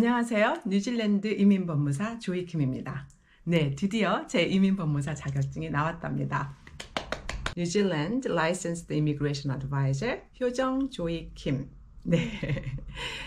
안녕하세요. 뉴질랜드 이민법무사 조이킴입니다. 네, 드디어 제 이민법무사 자격증이 나왔답니다. 뉴질랜드 Licensed Immigration Advisor 효정 조이킴. 네,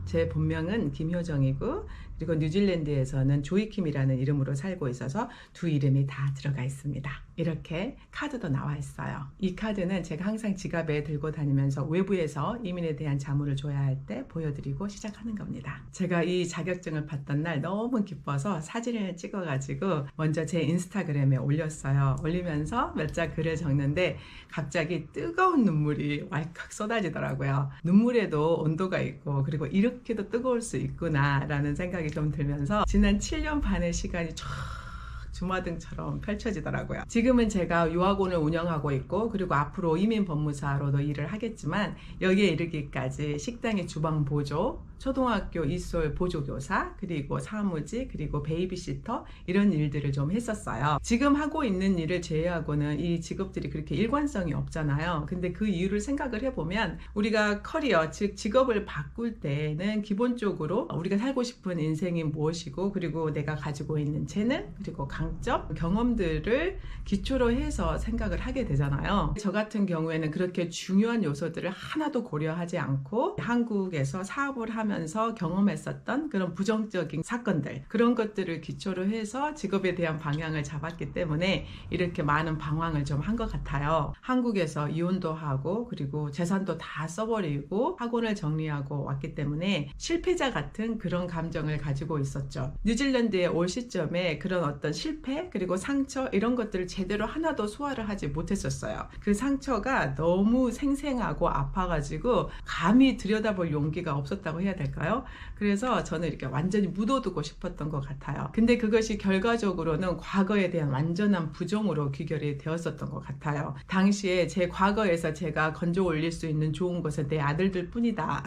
제 본명은 김효정이고 그리고 뉴질랜드에서는 조이킴이라는 이름으로 살고 있어서 두 이름이 다 들어가 있습니다. 이렇게 카드도 나와 있어요. 이 카드는 제가 항상 지갑에 들고 다니면서 외부에서 이민에 대한 자문을 줘야 할 때 보여드리고 시작하는 겁니다. 제가 이 자격증을 받던 날 너무 기뻐서 사진을 찍어가지고 먼저 제 인스타그램에 올렸어요. 올리면서 몇 자 글을 적는데 갑자기 뜨거운 눈물이 왈칵 쏟아지더라고요. 눈물에도 온도가 있고 그리고 이렇게도 뜨거울 수 있구나 라는 생각이 좀 들면서 지난 7년 반의 시간이 쫙 주마등처럼 펼쳐지더라고요. 지금은 제가 유학원을 운영하고 있고 그리고 앞으로 이민법무사로도 일을 하겠지만 여기에 이르기까지 식당의 주방 보조, 초등학교 이솔 보조교사, 그리고 사무직, 그리고 베이비시터 이런 일들을 좀 했었어요. 지금 하고 있는 일을 제외하고는 이 직업들이 그렇게 일관성이 없잖아요. 근데 그 이유를 생각을 해보면 우리가 커리어, 즉 직업을 바꿀 때는 기본적으로 우리가 살고 싶은 인생이 무엇이고 그리고 내가 가지고 있는 재능, 그리고 강점, 경험들을 기초로 해서 생각을 하게 되잖아요. 저 같은 경우에는 그렇게 중요한 요소들을 하나도 고려하지 않고 한국에서 사업을 하면서 경험했었던 그런 부정적인 사건들, 그런 것들을 기초로 해서 직업에 대한 방향을 잡았기 때문에 이렇게 많은 방황을 좀 한 것 같아요. 한국에서 이혼도 하고 그리고 재산도 다 써버리고 학원을 정리하고 왔기 때문에 실패자 같은 그런 감정을 가지고 있었죠. 뉴질랜드에 올 시점에 그런 어떤 실패 그리고 상처 이런 것들을 제대로 하나도 소화를 하지 못했었어요. 그 상처가 너무 생생하고 아파가지고 감히 들여다볼 용기가 없었다고 해야 될까요? 그래서 저는 이렇게 완전히 묻어두고 싶었던 것 같아요. 근데 그것이 결과적으로는 과거에 대한 완전한 부정으로 귀결이 되었었던 것 같아요. 당시에 제 과거에서 제가 건져 올릴 수 있는 좋은 것은 내 아들들 뿐이다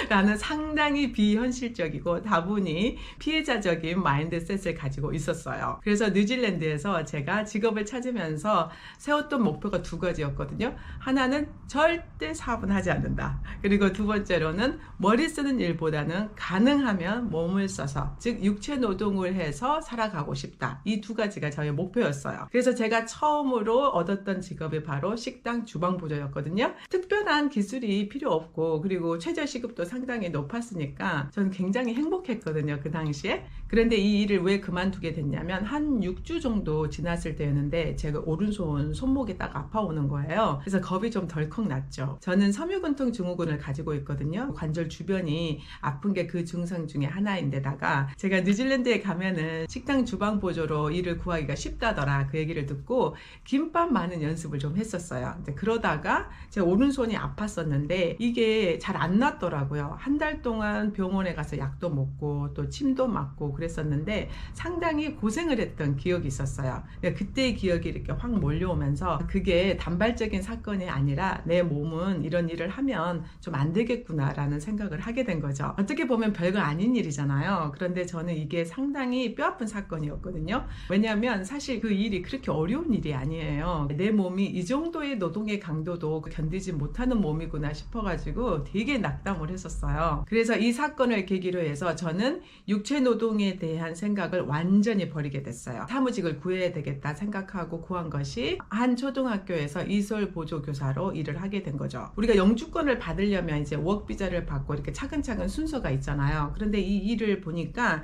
라는 상당히 비현실적이고 다분히 피해자적인 마인드셋을 가지고 있었어요. 그래서 뉴질랜드에서 제가 직업을 찾으면서 세웠던 목표가 두 가지였거든요. 하나는 절대 사업은 하지 않는다. 그리고 두 번째로는 머리 쓰는 일보다는 가능하면 몸을 써서, 즉 육체 노동을 해서 살아가고 싶다. 이 두 가지가 저의 목표였어요. 그래서 제가 처음으로 얻었던 직업이 바로 식당 주방 보조였거든요. 특별한 기술이 필요 없고 그리고 최저 시급도 상당히 높았으니까 저는 굉장히 행복했거든요, 그 당시에. 그런데 이 일을 왜 그만두게 됐냐면 한 6주 정도 지났을 때였는데 제가 오른손 손목이 딱 아파오는 거예요. 그래서 겁이 좀 덜컥 났죠. 저는 섬유근통 증후군을 가지고 있거든요. 관절 주변이 아픈 게 그 증상 중에 하나인데다가 제가 뉴질랜드에 가면은 식당 주방 보조로 일을 구하기가 쉽다더라 그 얘기를 듣고 김밥 많은 연습을 좀 했었어요. 근데 그러다가 제 오른손이 아팠었는데 이게 잘 안 낫더라고요. 한 달 동안 병원에 가서 약도 먹고 또 침도 맞고 그랬었는데 상당히 고생을 했던 기억이 있었어요. 그러니까 그때의 기억이 이렇게 확 몰려오면서 그게 단발적인 사건이 아니라 내 몸은 이런 일을 하면 좀 안 되겠구나 라는 생각을 하게 된 거죠. 어떻게 보면 별거 아닌 일이잖아요. 그런데 저는 이게 상당히 뼈아픈 사건이었거든요. 왜냐하면 사실 그 일이 그렇게 어려운 일이 아니에요. 내 몸이 이 정도의 노동의 강도도 견디지 못하는 몸이구나 싶어가지고 되게 낙담을 했었어요. 그래서 이 사건을 계기로 해서 저는 육체 노동에 대한 생각을 완전히 버리게 됐어요. 사무직을 구해야 되겠다 생각하고 구한 것이 한 초등학교에서 이솔 보조교사로 일을 하게 된 거죠. 우리가 영주권을 받으려면 이제 워크비자를 받고 이렇게 차근차근 순서가 있잖아요. 그런데 이 일을 보니까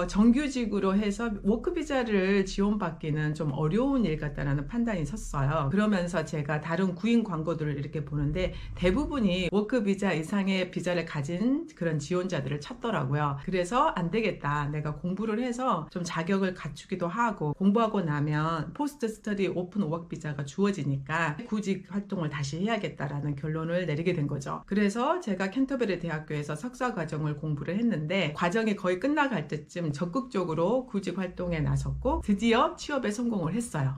정규직으로 해서 워크비자를 지원받기는 좀 어려운 일 같다라는 판단이 섰어요. 그러면서 제가 다른 구인 광고들을 이렇게 보는데 대부분이 워크비자 이상의 비자를 가진 그런 지원자들을 찾더라고요. 그래서 안 되겠다. 내가 공부를 해서 좀 자격을 갖추기도 하고 공부하고 나면 포스트 스터디 오픈 워크 비자가 주어지니까 구직 활동을 다시 해야겠다라는 결론을 내리게 된 거죠. 그래서 제가 캔터베리 대학교에서 석사 과정을 공부를 했는데 과정이 거의 끝나갈 때쯤 적극적으로 구직 활동에 나섰고 드디어 취업에 성공을 했어요.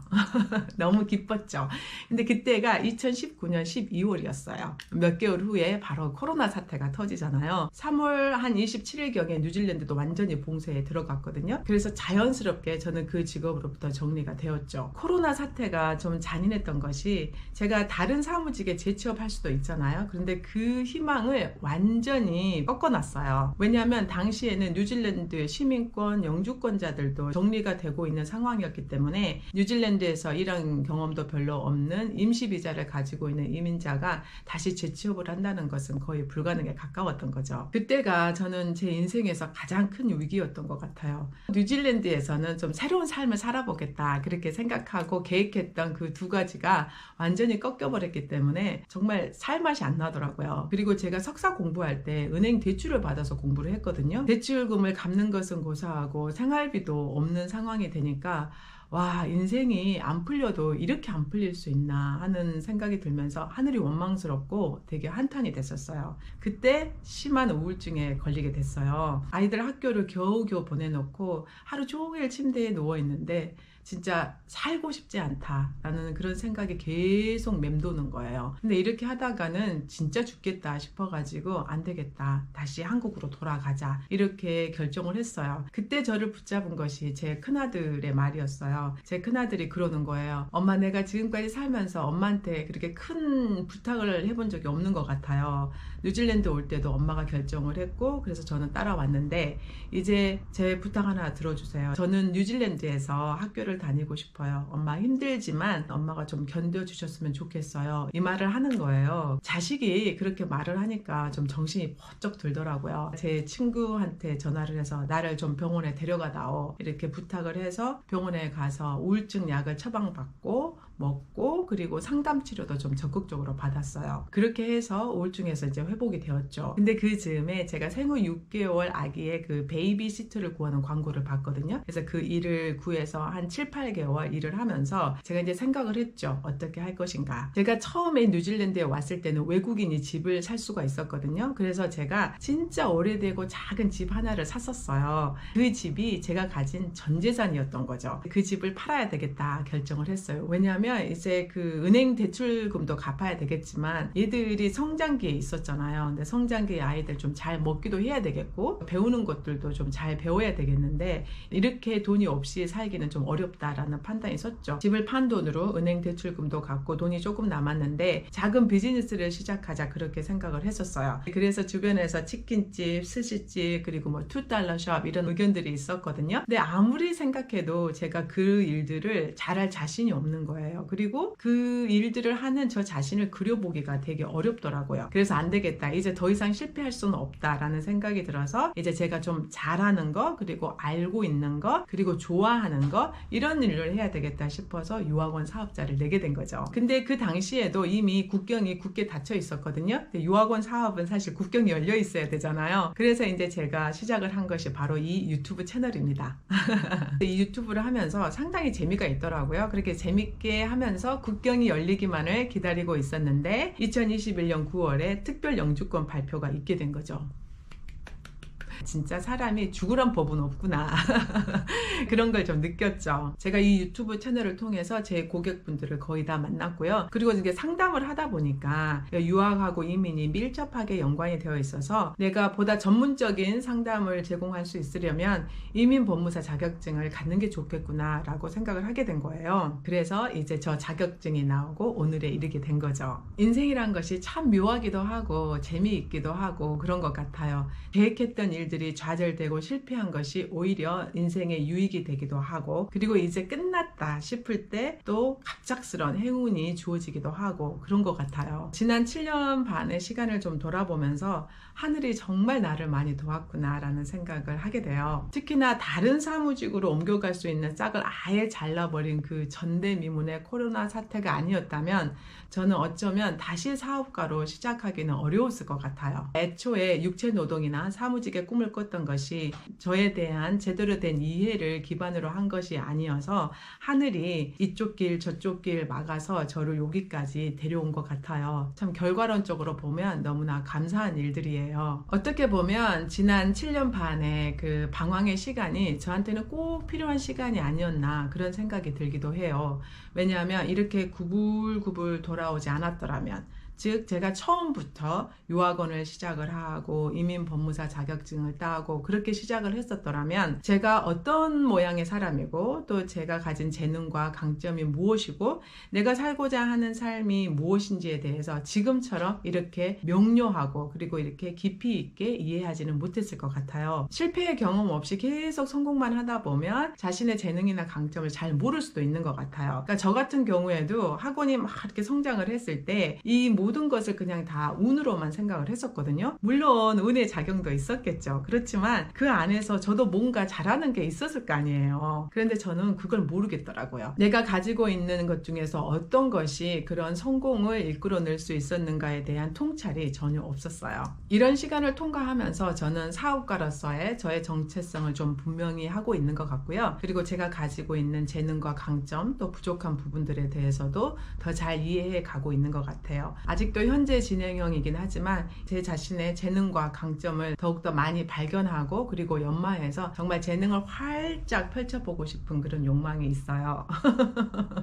너무 기뻤죠. 근데 그때가 2019년 12월이었어요. 몇 개월 후에 바로 코로나 사태가 터지잖아요. 3월 한 27일경에 뉴질랜드도 완전히 봉쇄에 들어갔거든요. 그래서 자연스럽게 저는 그 직업으로부터 정리가 되었죠. 코로나 사태가 좀 잔인했던 것이 제가 다른 사무직에 재취업할 수도 있잖아요. 그런데 그 희망을 삶을 완전히 꺾어놨어요. 왜냐하면 당시에는 뉴질랜드 시민권, 영주권자들도 정리가 되고 있는 상황이었기 때문에 뉴질랜드에서 일한 경험도 별로 없는 임시 비자를 가지고 있는 이민자가 다시 재취업을 한다는 것은 거의 불가능에 가까웠던 거죠. 그때가 저는 제 인생에서 가장 큰 위기였던 것 같아요. 뉴질랜드에서는 좀 새로운 삶을 살아보겠다 그렇게 생각하고 계획했던 그 두 가지가 완전히 꺾여버렸기 때문에 정말 살맛이 안 나더라고요. 그리고 제가 석사 공부할 때 은행 대출을 받아서 공부를 했거든요. 대출금을 갚는 것은 고사하고 생활비도 없는 상황이 되니까 와, 인생이 안 풀려도 이렇게 안 풀릴 수 있나 하는 생각이 들면서 하늘이 원망스럽고 되게 한탄이 됐었어요. 그때 심한 우울증에 걸리게 됐어요. 아이들 학교를 겨우겨우 보내놓고 하루 종일 침대에 누워있는데 진짜 살고 싶지 않다라는 그런 생각이 계속 맴도는 거예요. 근데 이렇게 하다가는 진짜 죽겠다 싶어가지고 안 되겠다, 다시 한국으로 돌아가자 이렇게 결정을 했어요. 그때 저를 붙잡은 것이 제 큰아들의 말이었어요. 제 큰아들이 그러는 거예요. 엄마, 내가 지금까지 살면서 엄마한테 그렇게 큰 부탁을 해본 적이 없는 것 같아요. 뉴질랜드 올 때도 엄마가 결정을 했고 그래서 저는 따라왔는데 이제 제 부탁 하나 들어주세요. 저는 뉴질랜드에서 학교를 다니고 싶어요. 엄마 힘들지만 엄마가 좀 견뎌주셨으면 좋겠어요. 이 말을 하는 거예요. 자식이 그렇게 말을 하니까 좀 정신이 번쩍 들더라고요. 제 친구한테 전화를 해서 나를 좀 병원에 데려가다오 이렇게 부탁을 해서 병원에 가서 우울증 약을 처방받고 먹고 그리고 상담 치료도 좀 적극적으로 받았어요. 그렇게 해서 우울증에서 이제 회복이 되었죠. 근데 그 즈음에 제가 생후 6개월 아기의 그 베이비 시트를 구하는 광고를 봤거든요. 그래서 그 일을 구해서 한 7, 8개월 일을 하면서 제가 이제 생각을 했죠. 어떻게 할 것인가. 제가 처음에 뉴질랜드에 왔을 때는 외국인이 집을 살 수가 있었거든요. 그래서 제가 진짜 오래되고 작은 집 하나를 샀었어요. 그 집이 제가 가진 전 재산이었던 거죠. 그 집을 팔아야 되겠다 결정을 했어요. 왜냐하면 이제 그 은행 대출금도 갚아야 되겠지만 얘들이 성장기에 있었잖아요. 근데 성장기에 아이들 좀 잘 먹기도 해야 되겠고 배우는 것들도 좀 잘 배워야 되겠는데 이렇게 돈이 없이 살기는 좀 어렵다라는 판단이 섰죠. 집을 판 돈으로 은행 대출금도 갚고 돈이 조금 남았는데 작은 비즈니스를 시작하자 그렇게 생각을 했었어요. 그래서 주변에서 치킨집, 스시집 그리고 뭐 $2 숍 이런 의견들이 있었거든요. 근데 아무리 생각해도 제가 그 일들을 잘할 자신이 없는 거예요. 그리고 그 일들을 하는 저 자신을 그려보기가 되게 어렵더라고요. 그래서 안 되겠다, 이제 더 이상 실패할 수는 없다라는 생각이 들어서 이제 제가 좀 잘하는 거 그리고 알고 있는 거 그리고 좋아하는 거 이런 일을 해야 되겠다 싶어서 유학원 사업자를 내게 된 거죠. 근데 그 당시에도 이미 국경이 굳게 닫혀 있었거든요. 근데 유학원 사업은 사실 국경이 열려 있어야 되잖아요. 그래서 이제 제가 시작을 한 것이 바로 이 유튜브 채널입니다. 이 유튜브를 하면서 상당히 재미가 있더라고요. 그렇게 재밌게 하면서 국경이 열리기만을 기다리고 있었는데 2021년 9월에 특별 영주권 발표가 있게 된 거죠. 진짜 사람이 죽으란 법은 없구나 그런 걸 좀 느꼈죠. 제가 이 유튜브 채널을 통해서 제 고객분들을 거의 다 만났고요. 그리고 이게 상담을 하다 보니까 유학하고 이민이 밀접하게 연관이 되어 있어서 내가 보다 전문적인 상담을 제공할 수 있으려면 이민법무사 자격증을 갖는 게 좋겠구나 라고 생각을 하게 된 거예요. 그래서 이제 저 자격증이 나오고 오늘에 이르게 된 거죠. 인생이란 것이 참 묘하기도 하고 재미있기도 하고 그런 것 같아요. 계획했던 일들이 좌절되고 실패한 것이 오히려 인생의 유익이 되기도 하고 그리고 이제 끝났다 싶을 때 또 갑작스런 행운이 주어지기도 하고 그런 것 같아요. 지난 7년 반의 시간을 좀 돌아보면서 하늘이 정말 나를 많이 도왔구나 라는 생각을 하게 돼요. 특히나 다른 사무직으로 옮겨갈 수 있는 짝을 아예 잘라버린 그 전대미문의 코로나 사태가 아니었다면 저는 어쩌면 다시 사업가로 시작하기는 어려웠을 것 같아요. 애초에 육체노동이나 사무직의 꿈을 꿨던 것이 저에 대한 제대로 된 이해를 기반으로 한 것이 아니어서 하늘이 이쪽 길 저쪽 길 막아서 저를 여기까지 데려온 것 같아요. 참 결과론적으로 보면 너무나 감사한 일들이에요. 어떻게 보면 지난 7년 반의 그 방황의 시간이 저한테는 꼭 필요한 시간이 아니었나 그런 생각이 들기도 해요. 왜냐하면 이렇게 구불구불 돌아오지 않았더라면 즉 제가 처음부터 유학원을 시작을 하고 이민법무사 자격증을 따고 그렇게 시작을 했었더라면 제가 어떤 모양의 사람이고 또 제가 가진 재능과 강점이 무엇이고 내가 살고자 하는 삶이 무엇인지에 대해서 지금처럼 이렇게 명료하고 그리고 이렇게 깊이 있게 이해하지는 못했을 것 같아요. 실패의 경험 없이 계속 성공만 하다 보면 자신의 재능이나 강점을 잘 모를 수도 있는 것 같아요. 그러니까 저 같은 경우에도 학원이 막 이렇게 성장을 했을 때 이 모든 것을 그냥 다 운으로만 생각을 했었거든요. 물론 운의 작용도 있었겠죠. 그렇지만 그 안에서 저도 뭔가 잘하는 게 있었을 거 아니에요. 그런데 저는 그걸 모르겠더라고요. 내가 가지고 있는 것 중에서 어떤 것이 그런 성공을 이끌어낼 수 있었는가에 대한 통찰이 전혀 없었어요. 이런 시간을 통과하면서 저는 사업가로서의 저의 정체성을 좀 분명히 하고 있는 것 같고요. 그리고 제가 가지고 있는 재능과 강점 또 부족한 부분들에 대해서도 더 잘 이해해 가고 있는 것 같아요. 아직도 현재 진행형이긴 하지만 제 자신의 재능과 강점을 더욱더 많이 발견하고 그리고 연마해서 정말 재능을 활짝 펼쳐보고 싶은 그런 욕망이 있어요.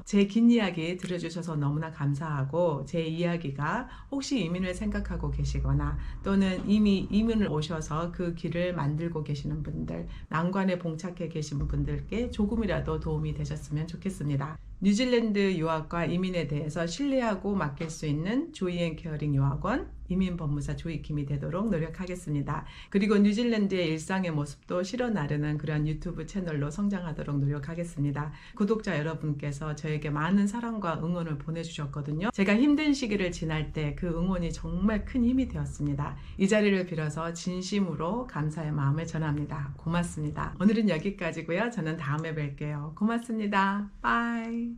제 긴 이야기 들어주셔서 너무나 감사하고 제 이야기가 혹시 이민을 생각하고 계시거나 또는 이미 이민을 오셔서 그 길을 만들고 계시는 분들, 난관에 봉착해 계신 분들께 조금이라도 도움이 되셨으면 좋겠습니다. 뉴질랜드 유학과 이민에 대해서 신뢰하고 맡길 수 있는 조이앤케어링 유학원 이민법무사 조이킴이 되도록 노력하겠습니다. 그리고 뉴질랜드의 일상의 모습도 실어 나르는 그런 유튜브 채널로 성장하도록 노력하겠습니다. 구독자 여러분께서 저에게 많은 사랑과 응원을 보내주셨거든요. 제가 힘든 시기를 지날 때 그 응원이 정말 큰 힘이 되었습니다. 이 자리를 빌어서 진심으로 감사의 마음을 전합니다. 고맙습니다. 오늘은 여기까지고요. 저는 다음에 뵐게요. 고맙습니다. 바이.